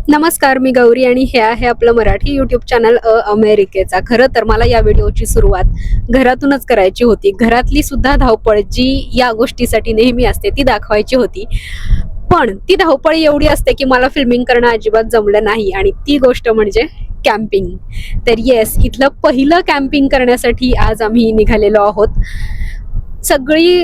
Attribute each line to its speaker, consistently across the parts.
Speaker 1: नमस्कार, मी गौरी आणि हे आहे आपलं मराठी यूट्यूब चॅनल अमेरिकेचा. खरं तर मला या व्हिडिओची सुरुवात घरातूनच करायची होती. घरातली सुद्धा धावपळ जी या गोष्टीसाठी नेहमी असते ती दाखवायची होती, पण ती धावपळ एवढी असते की मला फिल्मिंग करणं अजिबात जमलं नाही. आणि ती गोष्ट म्हणजे कॅम्पिंग. तर येस, इथलं पहिलं कॅम्पिंग करण्यासाठी आज आम्ही निघालेलो आहोत. सगळी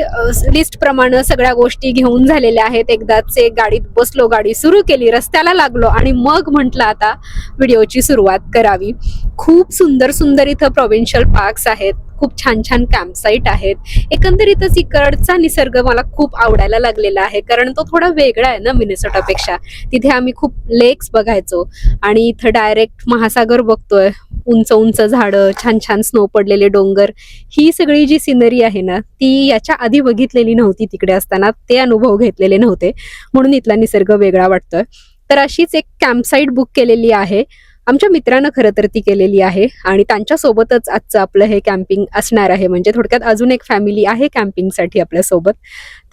Speaker 1: लिस्ट प्रमाणे सगळ्या गोष्टी घेऊन झालेल्या आहेत. एकदाच एक गाडीत बसलो, गाडी सुरू केली, रस्त्याला लागलो आणि मग म्हटलं आता व्हिडिओची सुरुवात करावी. खूप सुंदर सुंदर इथं प्रोव्हिन्शियल पार्क्स आहेत, खूप छान छान कॅम्पसाईट आहेत. एकंदरीतच इकडचा निसर्ग मला खूप आवडायला लागलेला आहे, कारण तो थोडा वेगळा आहे ना मिनेसोटापेक्षा. तिथे आम्ही खूप लेक्स बघायचो आणि इथं डायरेक्ट महासागर बघतोय. उंच उंच झाडं, छान छान स्नो पडलेले डोंगर, ही सगळी जी सिनरी आहे ना ती याच्या आधी बघितलेली नव्हती. तिकडे असताना ते अनुभव घेतलेले नव्हते, म्हणून इथला निसर्ग वेगळा वाटतोय. तर अशीच एक कॅम्पसाईट बुक केलेली आहे. आमच्या मित्रानं खरं तर ती केलेली आहे आणि त्यांच्या सोबतच आजचं आपलं हे कॅम्पिंग असणार आहे. म्हणजे थोडक्यात अजून एक फॅमिली आहे कॅम्पिंगसाठी आपल्या सोबत.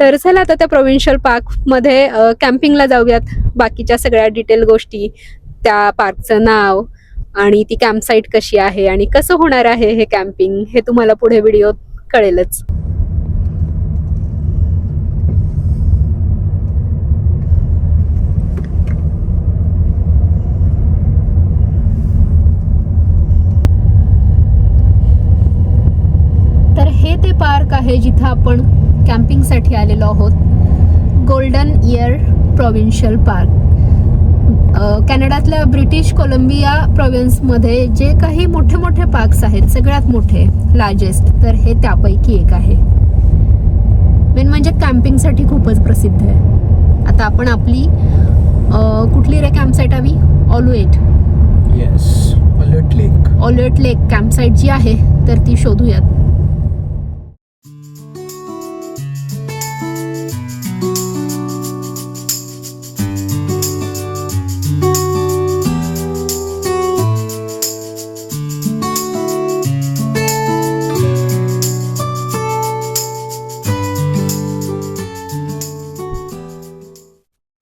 Speaker 1: तर चला आता त्या प्रोव्हिन्शियल पार्क मध्ये कॅम्पिंगला जाऊयात. बाकीच्या सगळ्या डिटेल गोष्टी, त्या पार्कचं नाव आणि ती कॅम्पसाईट कशी आहे आणि कसं होणार आहे हे कॅम्पिंग, हे तुम्हाला पुढे व्हिडिओ कळेलच. तर हे ते पार्क आहे जिथं आपण कॅम्पिंगसाठी आलेलो आहोत. Golden Ear Provincial Park. कॅनडातल्या ब्रिटिश कोलंबिया प्रोव्हिन्समध्ये जे काही मोठे मोठे पार्क्स आहेत, सगळ्यात मोठे लार्जेस्ट, तर हे त्यापैकी एक आहे. मेन म्हणजे कॅम्पिंगसाठी खूपच प्रसिद्ध आहे. आता आपण आपली कुठली रे कॅम्पसाईट हवी? ऑलवेट.
Speaker 2: येस, ऑलवेट लेक.
Speaker 1: ऑलवेट लेक कॅम्पसाईट जी आहे तर ती शोधूयात.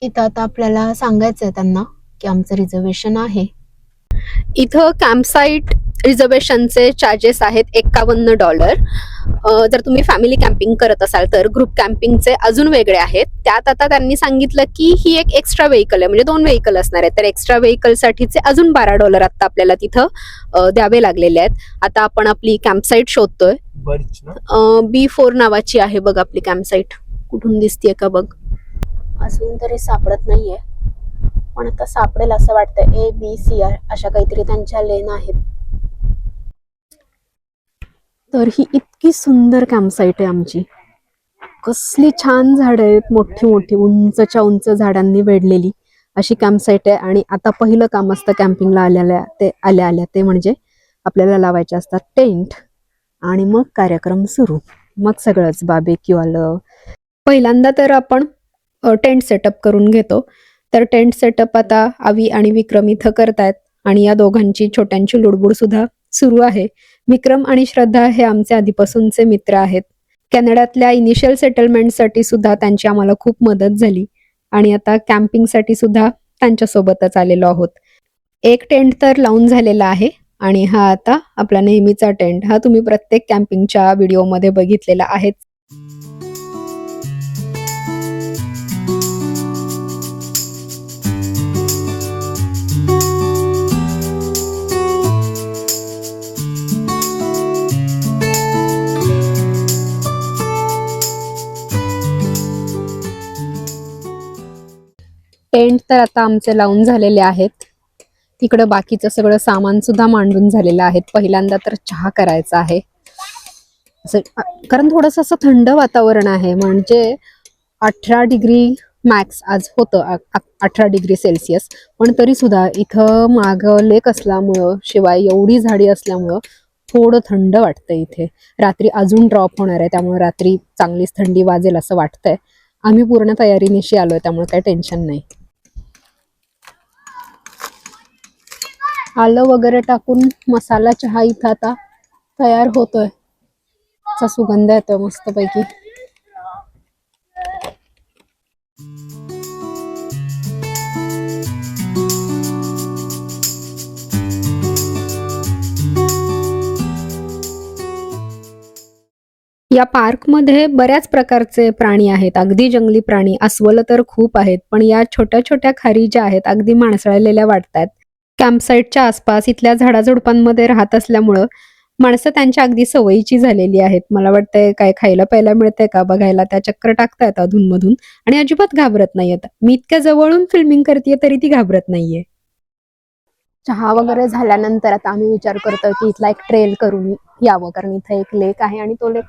Speaker 1: इथं आता आपल्याला सांगायचं आहे त्यांना की आमचं रिझर्वेशन आहे. इथं कॅम्पसाईट रिझर्वेशनचे चार्जेस आहेत $51. जर तुम्ही फॅमिली कॅम्पिंग करत असाल तर ग्रुप कॅम्पिंगचे अजून वेगळे आहेत. त्यात आता त्यांनी सांगितलं की ही एक एक्स्ट्रा व्हेकल आहे, म्हणजे 2 व्हेकल असणार आहेत. तर एक्स्ट्रा व्हेकल साठीचे अजून $12 आता आपल्याला तिथं द्यावे लागलेले आहेत. आता आपण आपली कॅम्पसाईट शोधतोय. B4 नावाची आहे बघ आपली कॅम्पसाईट. कुठून दिसतीये का बघ? अजून तरी सापडत नाहीये, पण आता सापडेल असं वाटतंय. ABCR अशा काहीतरी त्यांच्या लेन आहेत. तर ही इतकी सुंदर कॅम्पसाईट आहे आमची. कसली छान झाडं आहेत, मोठी मोठी उंचच्या उंच झाडांनी वेढलेली अशी कॅम्पसाईट आहे. आणि आता पहिलं काम असतं कॅम्पिंगला आल्या ते म्हणजे आपल्याला लावायचे असतात टेंट, आणि मग कार्यक्रम सुरू. मग सगळंच बार्बेक्यू आलं. पहिल्यांदा तर आपण टेंट सेटअप करून घेतो. तर टेंट सेटअप आता आवी आणि विक्रम इथं करतायत आणि या दोघांची छोट्यांची लुडबुड सुद्धा सुरू आहे. विक्रम आणि श्रद्धा हे आमचे आधीपासूनचे मित्र आहेत. कॅनडातल्या इनिशियल सेटलमेंटसाठी सुद्धा त्यांची आम्हाला खूप मदत झाली आणि आता कॅम्पिंगसाठी सुद्धा त्यांच्यासोबतच आलेलो आहोत. एक टेंट तर लावून झालेला आहे आणि हा आता आपला नेहमीचा टेंट. हा तुम्ही प्रत्येक कॅम्पिंगच्या व्हिडिओमध्ये बघितलेला आहे. टेंट तर आता आमचे लावून झालेले आहेत. तिकडं बाकीचं सगळं सामान सुद्धा मांडून झालेलं आहे. पहिल्यांदा तर चहा करायचा आहे असं, कारण थोडंसं असं थंड वातावरण आहे. म्हणजे 18 डिग्री मॅक्स आज होतं, 18 डिग्री सेल्सिअस. पण तरी सुद्धा इथं मागं लेक असल्यामुळं, शिवाय एवढी झाडी असल्यामुळं थोडं थंड वाटतं इथे. रात्री अजून ड्रॉप होणार आहे, त्यामुळे रात्री चांगलीच थंडी वाजेल असं वाटतंय. आम्ही पूर्ण तयारीनिशी आलोय, त्यामुळे काही टेन्शन नाही. आलं वगैरे टाकून मसाला चहा इथं आता तयार होतोय. सुगंध येतोय मस्तपैकी. या पार्कमध्ये बऱ्याच प्रकारचे प्राणी आहेत, अगदी जंगली प्राणी. अस्वलं तर खूप आहेत, पण या छोट्या छोट्या खारी ज्या आहेत अगदी माणसाळलेल्या वाटतात. कॅम्पसाईटच्या आसपास इथल्या झाडाझुडपांमध्ये राहत असल्यामुळं माणसं त्यांच्या अगदी सवयीची झालेली आहेत. मला वाटतंय काय खायला प्यायला मिळतंय का बघायला त्या चक्कर टाकतायत अधूनमधून आणि अजिबात घाबरत नाहीयेत. मी इतक्या जवळून फिल्मिंग करतेय तरी ती घाबरत नाहीये. चहा वगैरे झाल्यानंतर आता आम्ही विचार करतोय की इथला एक ट्रेल करून यावं, कारण इथे एक लेक आहे आणि तो लेक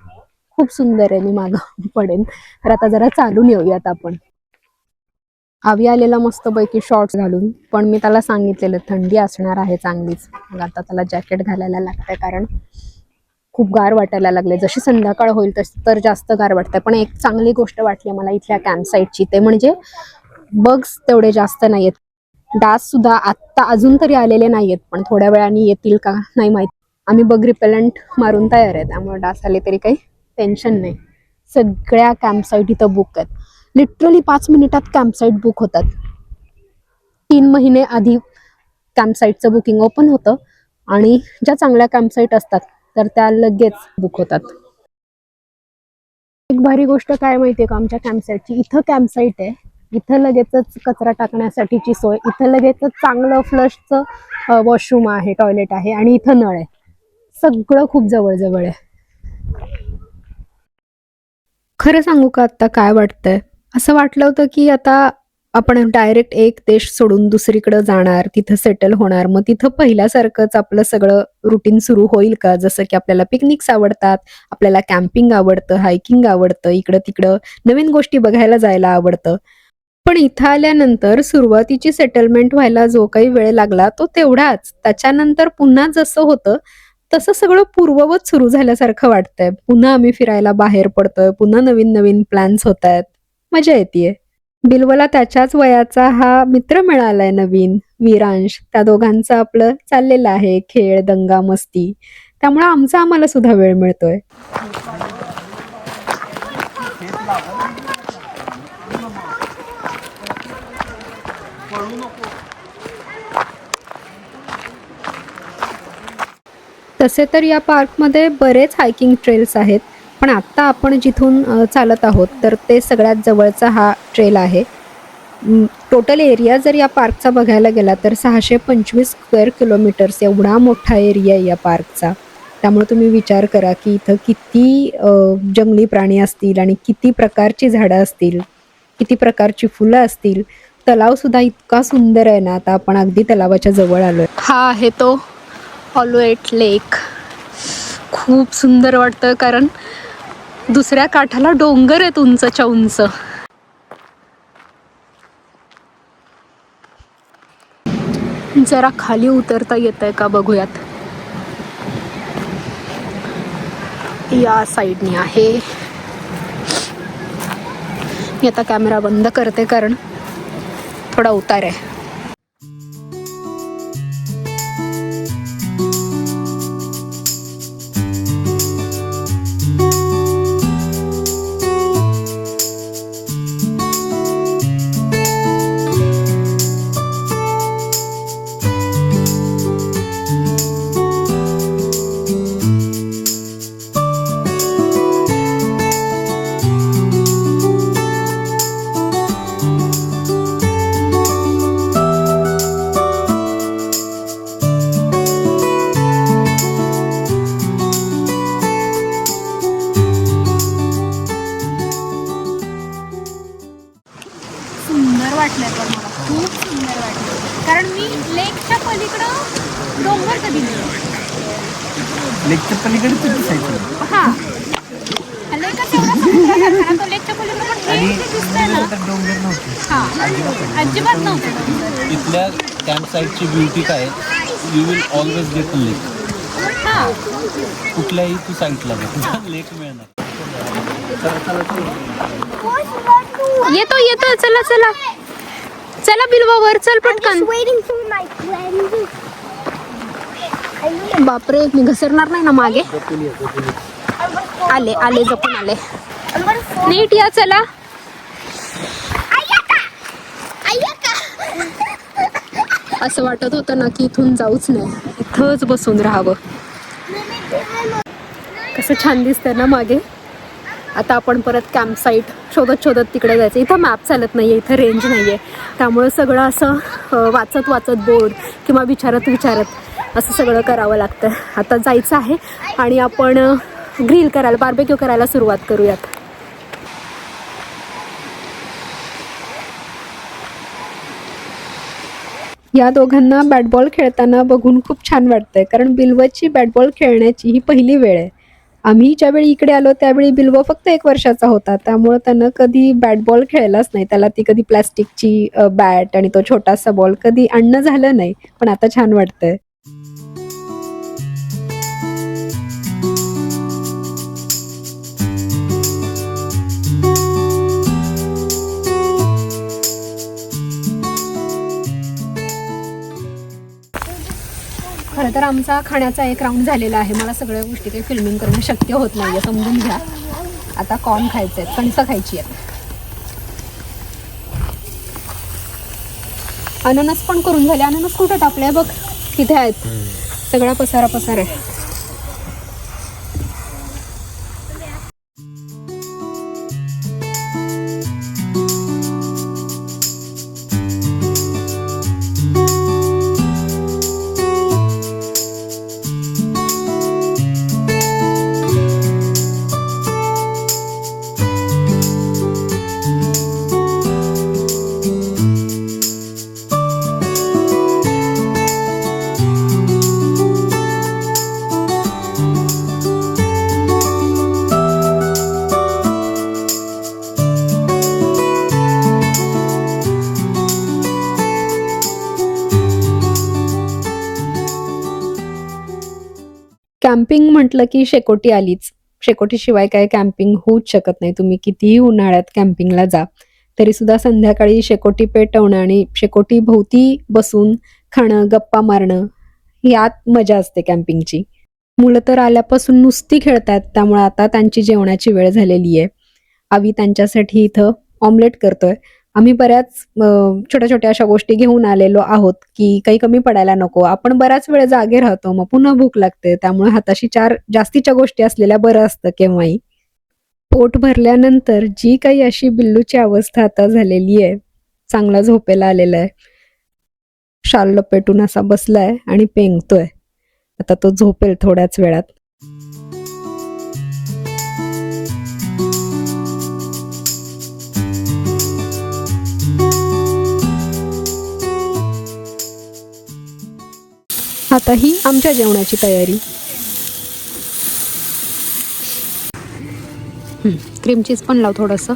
Speaker 1: खूप सुंदर आहे. मी मागं पडेन, तर आता जरा चालून येऊयात आपण. आवी आलेला मस्तपैकी शॉर्ट्स घालून, पण मी त्याला सांगितलेलं थंडी असणार आहे चांगलीच. मग आता त्याला जॅकेट घालायला लागतंय कारण खूप गार वाटायला लागले. जशी संध्याकाळ होईल तशी तर जास्त गार वाटतंय. पण एक चांगली गोष्ट वाटली मला इथल्या कॅम्पसाईटची, ते म्हणजे बग्स तेवढे जास्त नाहीयेत. डास सुद्धा आत्ता अजून तरी आलेले नाहीयेत, पण थोड्या वेळाने येतील का नाही माहिती. आम्ही बग रिपेलंट मारून तयार आहे, त्यामुळे डास आले तरी काही टेन्शन नाही. सगळ्या कॅम्पसाईट इथं बुक आहेत. लिटरली 5 मिनिटात कॅम्पसाईट बुक होतात. 3 महिने आधी कॅम्पसाईटचं बुकिंग ओपन होतं आणि ज्या चांगल्या कॅम्पसाईट असतात तर त्या लगेच बुक होतात. एक भारी गोष्ट काय माहितीये का आमच्या कॅम्पसाईटची, इथं कॅम्पसाईट आहे, इथं लगेचच कचरा टाकण्यासाठीची सोय, इथं लगेचच चांगलं फ्लशचं वॉशरूम आहे, टॉयलेट आहे आणि इथं नळ आहे. सगळं खूप जवळ आहे. खरं सांगू का आत्ता काय वाटतंय, असं वाटलं होतं की आता आपण डायरेक्ट एक देश सोडून दुसरीकडे जाणार, तिथं सेटल होणार, मग तिथं पहिल्यासारखंच आपलं सगळं रुटीन सुरू होईल का. जसं की आपल्याला पिकनिक्स आवडतात, आपल्याला कॅम्पिंग आवडतं, हायकिंग आवडतं, इकडं तिकडं नवीन गोष्टी बघायला जायला आवडतं. पण इथं आल्यानंतर सुरुवातीची सेटलमेंट व्हायला जो काही वेळ लागला तो तेवढाच. त्याच्यानंतर पुन्हा जसं होतं तसं सगळं पूर्ववत सुरू झाल्यासारखं वाटतंय. पुन्हा आम्ही फिरायला बाहेर पडतोय, पुन्हा नवीन नवीन प्लॅन्स होतायत, मजा येतेय. बिल्वला त्याच्याच वयाचा हा मित्र मिळालाय नवीन, विरांश. त्या दोघांचं आपलं चाललेलं आहे खेळ, दंगा, मस्ती. त्यामुळे आम्हाला सुद्धा वेळ मिळतोय. तसे तर या पार्कमध्ये बरेच हायकिंग ट्रेल्स आहेत, पण आत्ता आपण जिथून चालत आहोत तर ते सगळ्यात जवळचा हा ट्रेल आहे. टोटल एरिया जर या पार्कचा बघायला गेला तर 625 स्क्वेअर किलोमीटर्स एवढा मोठा एरिया आहे या पार्कचा. त्यामुळे तुम्ही विचार करा की इथं किती जंगली प्राणी असतील आणि किती प्रकारची झाडं असतील, किती प्रकारची फुलं असतील. तलाव सुद्धा इतका सुंदर आहे ना. आता आपण अगदी तलावाच्या जवळ आलोय. हा आहे तो ऑलवेट लेक. खूप सुंदर वाटतं कारण दुसऱ्या काठाला डोंगर आहेत उंचच्या उंच. जरा खाली उतरता येतंय का बघूयात. या साईडने आहे. मी आता कॅमेरा बंद करते कारण थोडा उतार आहे. सुंदर वाटलंय पण मला खूप सुंदर वाटलं कारण मी लेकच्या पलीकडं डोंगर कधी नाही.
Speaker 2: लेकच्या पलीकडे तू दिसायचं.
Speaker 1: हा लेकच एवढा समुद्रासारखा ना, तो लेकच्या पलीकडे पण हे जे दिसतंय ना
Speaker 2: डोंगर नव्हते.
Speaker 1: हा अजिबात नव्हते डोंगर.
Speaker 3: इथल्या कॅम्प साईटची ब्युटी काय, यू विल ऑलवेज गेट लेक.
Speaker 1: हा
Speaker 3: कुठल्याही तू साईटला लेक मिळणार.
Speaker 1: येतो चला चला चला बिल्वा वर चल पटकन. बापरे मी घसरणार नाही ना मागे. आले जपून आले. नीट या चला. असं वाटत होतं ना की इथून जाऊच नाही, इथंच बसून राहावं. कसं छान दिसतंय ना मागे. आता आपण परत कॅम्प साईट शोधत शोधत तिकडे जायचं. इथं मॅप चालत नाही आहे, इथं रेंज नाही आहे, त्यामुळे सगळं असं वाचत वाचत बोर्ड किंवा विचारत असं सगळं करावं लागतं. आता जायचं आहे आणि आपण ग्रिल करायला, बार्बेक्यू करायला सुरुवात करूयात. या दोघांना बॅटबॉल खेळताना बघून खूप छान वाटतंय, कारण बिल्वची बॅटबॉल खेळण्याची ही पहिली वेळ आहे. आम्ही ज्यावेळी इकडे आलो त्यावेळी बिल्व फक्त 1 वर्षाचा होता, त्यामुळं त्यानं कधी बॅटबॉल खेळलाच नाही. त्याला ती कधी प्लॅस्टिकची बॅट आणि तो छोटासा बॉल कधी आणणं झालं नाही, पण आता छान वाटतंय. खरं तर आमचा खाण्याचा एक राऊंड झालेला आहे. मला सगळ्या गोष्टी काही फिल्मिंग करणं शक्य होत नाही आहे, समजून घ्या. आता कॉर्न खायचे आहेत, कणसं खायची आहेत. अननस पण करून झाले. अननस कुठे टाकले बघ, तिथे आहेत. सगळा पसारा आहे. कॅम्पिंग म्हटलं की शेकोटी आलीच. शेकोटीशिवाय काय कॅम्पिंग होऊच शकत नाही. तुम्ही कितीही उन्हाळ्यात कॅम्पिंगला जा तरी सुद्धा संध्याकाळी शेकोटी पेटवणं आणि शेकोटी भोवती बसून खाणं, गप्पा मारणं, यात मजा असते कॅम्पिंगची. मुलं तर आल्यापासून नुसती खेळतात, त्यामुळे आता त्यांची जेवणाची वेळ झालेली आहे. आम्ही त्यांच्यासाठी इथं ऑमलेट करतोय. आम्ही बऱ्याच छोट्या अशा गोष्टी घेऊन आलेलो आहोत की काही कमी पडायला नको. आपण बराच वेळ जागे राहतो, मग पुन्हा भूक लागते, त्यामुळे हाताशी 4 जास्तीच्या गोष्टी असलेल्या बरं असतं केव्हाही. पोट भरल्यानंतर जी काही अशी बिल्लूची अवस्था आता झालेली आहे, चांगला झोपेला आलेला आहे. शाल लपेटून असा बसलाय आणि पेंगतोय. आता तो झोपेल थोड्याच वेळात. आता ही आमच्या जेवणाची तयारी. क्रीम चीज पण लाव थोडंसं.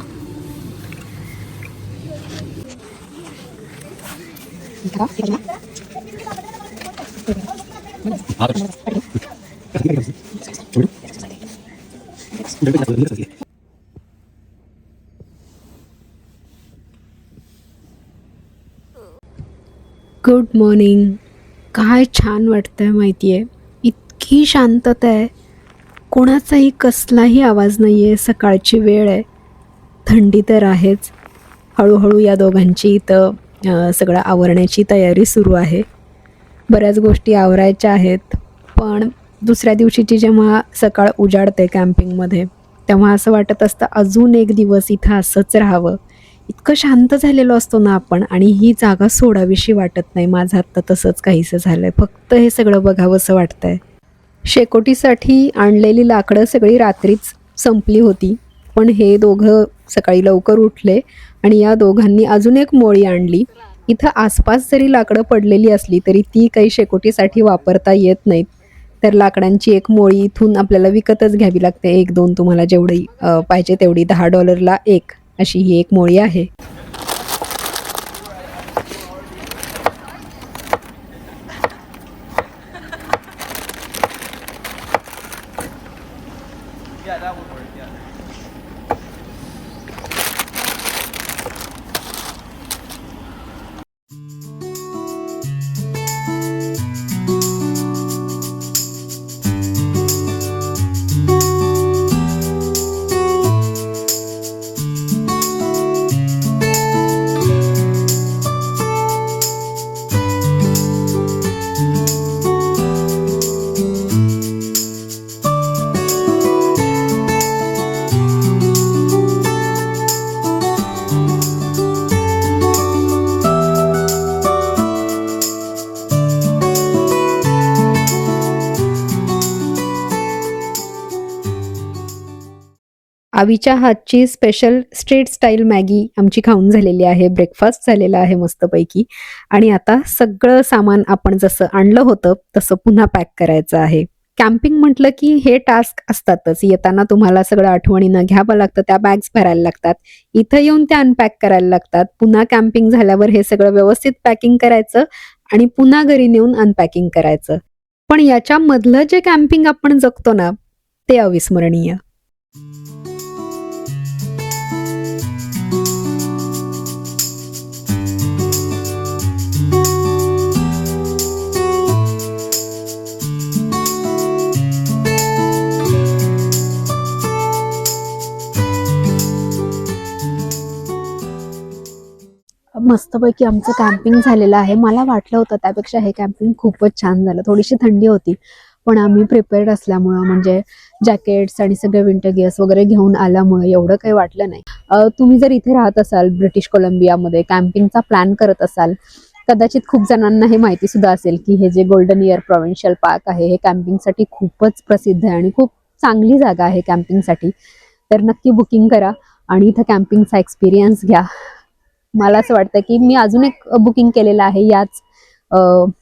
Speaker 1: Good morning. काय छान वाटतंय माहितीये. इतकी शांतता आहे, कोणाचाही कसलाही आवाज नाही आहे. सकाळची वेळ आहे, थंडी तर आहेच. हळूहळू या दोघांची इथं सगळं आवरण्याची तयारी सुरू आहे. बऱ्याच गोष्टी आवरायच्या आहेत, पण दुसऱ्या दिवशीची जेव्हा सकाळ उजाडते कॅम्पिंगमध्ये, तेव्हा असं वाटत असतं अजून एक दिवस इथं असंच राहावं. इतकं शांत झालेलो असतो ना आपण, आणि ही जागा सोडावीशी वाटत नाही. माझं आत्ता तसंच काहीसं झालंय. फक्त हे सगळं बघावंसं वाटतंय. शेकोटीसाठी आणलेली लाकडं सगळी रात्रीच संपली होती, पण हे दोघं सकाळी लवकर उठले आणि या दोघांनी अजून एक मोळी आणली. इथं आसपास जरी लाकडं पडलेली असली तरी ती काही शेकोटीसाठी वापरता येत नाहीत. तर लाकडांची एक मोळी इथून आपल्याला विकतच घ्यावी लागते. 1-2 तुम्हाला जेवढी पाहिजे तेवढी. $10 एक अशी ही एक मोळी आहे. आवीच्या हातची स्पेशल स्ट्रीट स्टाईल मॅगी आमची खाऊन झालेली आहे. ब्रेकफास्ट झालेला आहे मस्तपैकी. आणि आता सगळं सामान आपण जसं आणलं होतं तसं पुन्हा पॅक करायचं आहे. कॅम्पिंग म्हटलं की हे टास्क असतातच. येताना तुम्हाला सगळं आठवणीनं घ्यावं लागतं, त्या बॅग्स भरायला लागतात, इथं येऊन त्या अनपॅक करायला लागतात, पुन्हा कॅम्पिंग झाल्यावर हे सगळं व्यवस्थित पॅकिंग करायचं आणि पुन्हा घरी नेऊन अनपॅकिंग करायचं. पण याच्यामधलं जे कॅम्पिंग आपण जगतो ना, ते अविस्मरणीय. मस्तपैकी आमचं कॅम्पिंग झालेलं आहे. मला वाटलं होतं त्यापेक्षा हे कॅम्पिंग खूपच छान झालं. थोडीशी थंडी होती, पण आम्ही प्रिपेअर्ड असल्यामुळं म्हणजे जॅकेट्स आणि सगळे विंटर गिअर्स वगैरे घेऊन आल्यामुळे एवढं काही वाटलं नाही. तुम्ही जर इथे राहत असाल ब्रिटिश कोलंबियामध्ये, कॅम्पिंगचा प्लॅन करत असाल, कदाचित खूप जणांना हे माहिती सुद्धा असेल की हे जे गोल्डन इयर प्रोव्हिन्शियल पार्क आहे हे कॅम्पिंगसाठी खूपच प्रसिद्ध आहे आणि खूप चांगली जागा आहे कॅम्पिंगसाठी. तर नक्की बुकिंग करा आणि इथं कॅम्पिंगचा एक्सपिरियन्स घ्या. मला असं वाटतं की मी अजून एक बुकिंग केलेलं आहे याच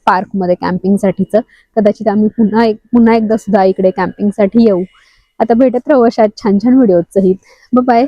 Speaker 1: पार्कमध्ये कॅम्पिंगसाठीचं. कदाचित आम्ही पुन्हा एकदा सुद्धा इकडे कॅम्पिंगसाठी येऊ. आता भेटत राहू अशा छान छान व्हिडिओज सहित. बाय.